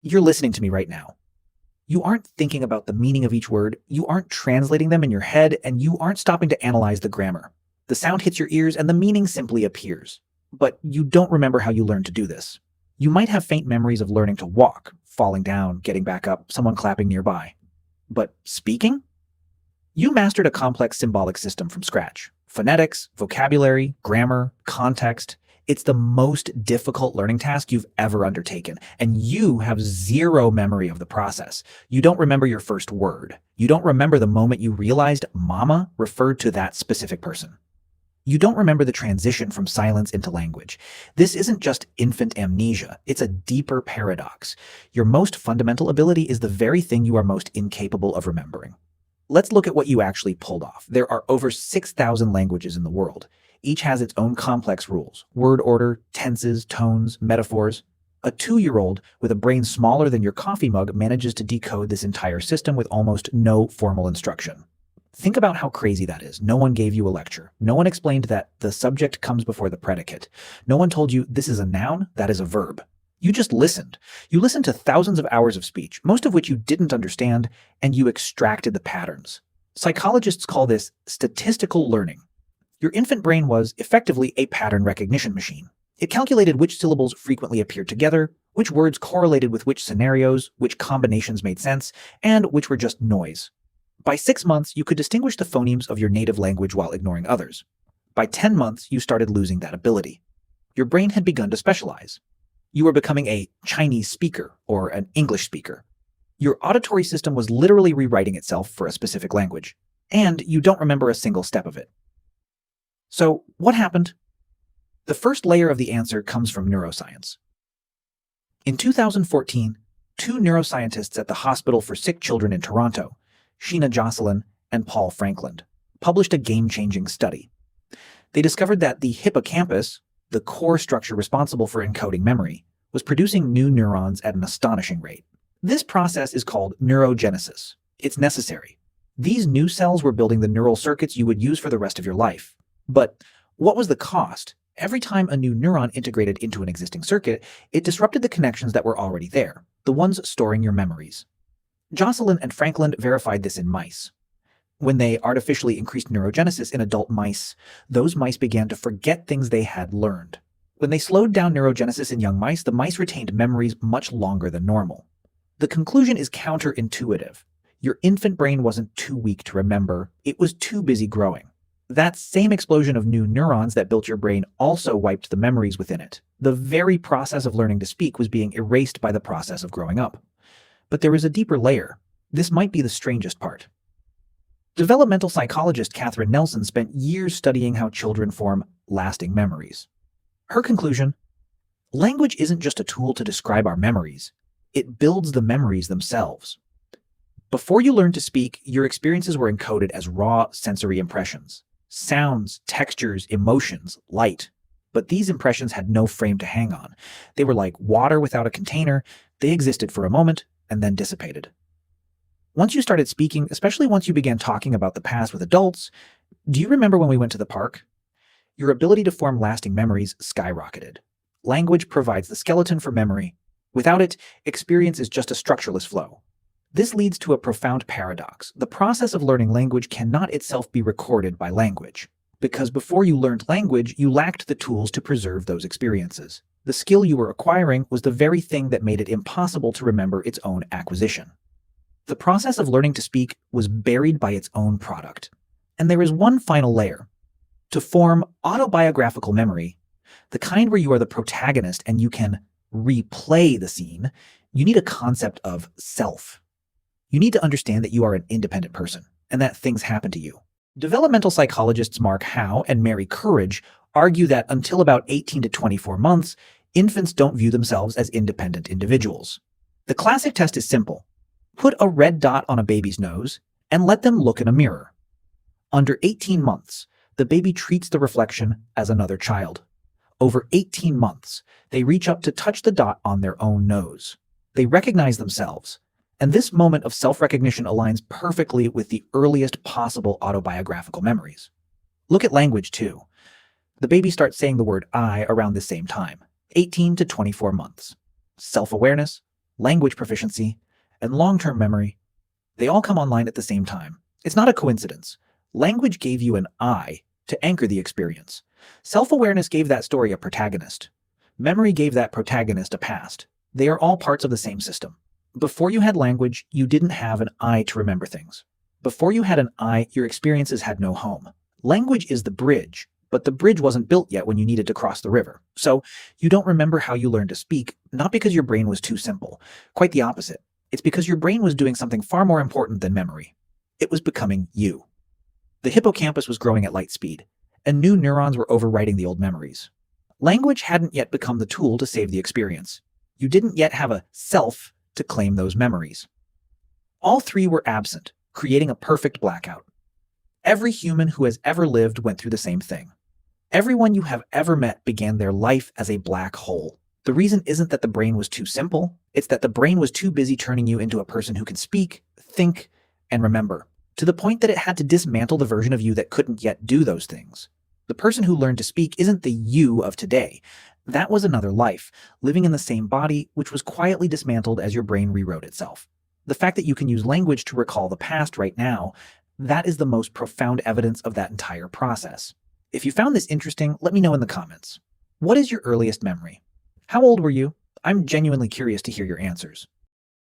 You're listening to me right now. You aren't thinking about the meaning of each word, you aren't translating them in your head, and you aren't stopping to analyze the grammar. The sound hits your ears and the meaning simply appears. But you don't remember how you learned to do this. You might have faint memories of learning to walk, falling down, getting back up, someone clapping nearby. But speaking? You mastered a complex symbolic system from scratch. Phonetics, vocabulary, grammar, context. It's the most difficult learning task you've ever undertaken, and you have zero memory of the process. You don't remember your first word. You don't remember the moment you realized mama referred to that specific person. You don't remember the transition from silence into language. This isn't just infant amnesia, it's a deeper paradox. Your most fundamental ability is the very thing you are most incapable of remembering. Let's look at what you actually pulled off. There are over 6,000 languages in the world. Each has its own complex rules: word order, tenses, tones, metaphors. A 2-year-old with a brain smaller than your coffee mug manages to decode this entire system with almost no formal instruction. Think about how crazy that is. No one gave you a lecture. No one explained that the subject comes before the predicate. No one told you this is a noun, that is a verb. You just listened. You listened to thousands of hours of speech, most of which you didn't understand, and you extracted the patterns. Psychologists call this statistical learning. Your infant brain was effectively a pattern recognition machine. It calculated which syllables frequently appeared together, which words correlated with which scenarios, which combinations made sense, and which were just noise. By 6 months, you could distinguish the phonemes of your native language while ignoring others. By 10 months, you started losing that ability. Your brain had begun to specialize. You were becoming a Chinese speaker or an English speaker. Your auditory system was literally rewriting itself for a specific language, and you don't remember a single step of it. So, what happened? The first layer of the answer comes from neuroscience. In 2014, 2 neuroscientists at the Hospital for Sick Children in Toronto, Sheena Jocelyn and Paul Franklin, published a game-changing study. They discovered that the hippocampus, the core structure responsible for encoding memory, was producing new neurons at an astonishing rate. This process is called neurogenesis. It's necessary. These new cells were building the neural circuits you would use for the rest of your life. But what was the cost? Every time a new neuron integrated into an existing circuit, it disrupted the connections that were already there, the ones storing your memories. Jocelyn and Franklin verified this in mice. When they artificially increased neurogenesis in adult mice, those mice began to forget things they had learned. When they slowed down neurogenesis in young mice, the mice retained memories much longer than normal. The conclusion is counterintuitive. Your infant brain wasn't too weak to remember, it was too busy growing. That same explosion of new neurons that built your brain also wiped the memories within it. The very process of learning to speak was being erased by the process of growing up. But there is a deeper layer. This might be the strangest part. Developmental psychologist Catherine Nelson spent years studying how children form lasting memories. Her conclusion: language isn't just a tool to describe our memories, it builds the memories themselves. Before you learned to speak, your experiences were encoded as raw sensory impressions. Sounds, textures, emotions, light. But these impressions had no frame to hang on. They were like water without a container. They existed for a moment and then dissipated. Once you started speaking, especially once you began talking about the past with adults, do you remember when we went to the park? Your ability to form lasting memories skyrocketed. Language provides the skeleton for memory. Without it, experience is just a structureless flow. This leads to a profound paradox. The process of learning language cannot itself be recorded by language, because before you learned language, you lacked the tools to preserve those experiences. The skill you were acquiring was the very thing that made it impossible to remember its own acquisition. The process of learning to speak was buried by its own product. And there is one final layer. To form autobiographical memory, the kind where you are the protagonist and you can replay the scene, you need a concept of self. You need to understand that you are an independent person and that things happen to you. Developmental psychologists Mark Howe and Mary Courage argue that until about 18 to 24 months, infants don't view themselves as independent individuals. The classic test is simple. Put a red dot on a baby's nose and let them look in a mirror. Under 18 months, the baby treats the reflection as another child. Over 18 months, they reach up to touch the dot on their own nose. They recognize themselves, and this moment of self-recognition aligns perfectly with the earliest possible autobiographical memories. Look at language, too. The baby starts saying the word I around the same time, 18 to 24 months. Self-awareness, language proficiency, and long-term memory, they all come online at the same time. It's not a coincidence. Language gave you an I to anchor the experience. Self-awareness gave that story a protagonist. Memory gave that protagonist a past. They are all parts of the same system. Before you had language, you didn't have an I to remember things. Before you had an I, your experiences had no home. Language is the bridge, but the bridge wasn't built yet when you needed to cross the river. So you don't remember how you learned to speak, not because your brain was too simple. Quite the opposite. It's because your brain was doing something far more important than memory. It was becoming you. The hippocampus was growing at light speed, and new neurons were overwriting the old memories. Language hadn't yet become the tool to save the experience. You didn't yet have a self to claim those memories. All three were absent, creating a perfect blackout. Every human who has ever lived went through the same thing. Everyone you have ever met began their life as a black hole. The reason isn't that the brain was too simple, it's that the brain was too busy turning you into a person who could speak, think, and remember, to the point that it had to dismantle the version of you that couldn't yet do those things. The person who learned to speak isn't the you of today. That was another life, living in the same body, which was quietly dismantled as your brain rewrote itself. The fact that you can use language to recall the past right now, that is the most profound evidence of that entire process. If you found this interesting, let me know in the comments. What is your earliest memory? How old were you? I'm genuinely curious to hear your answers.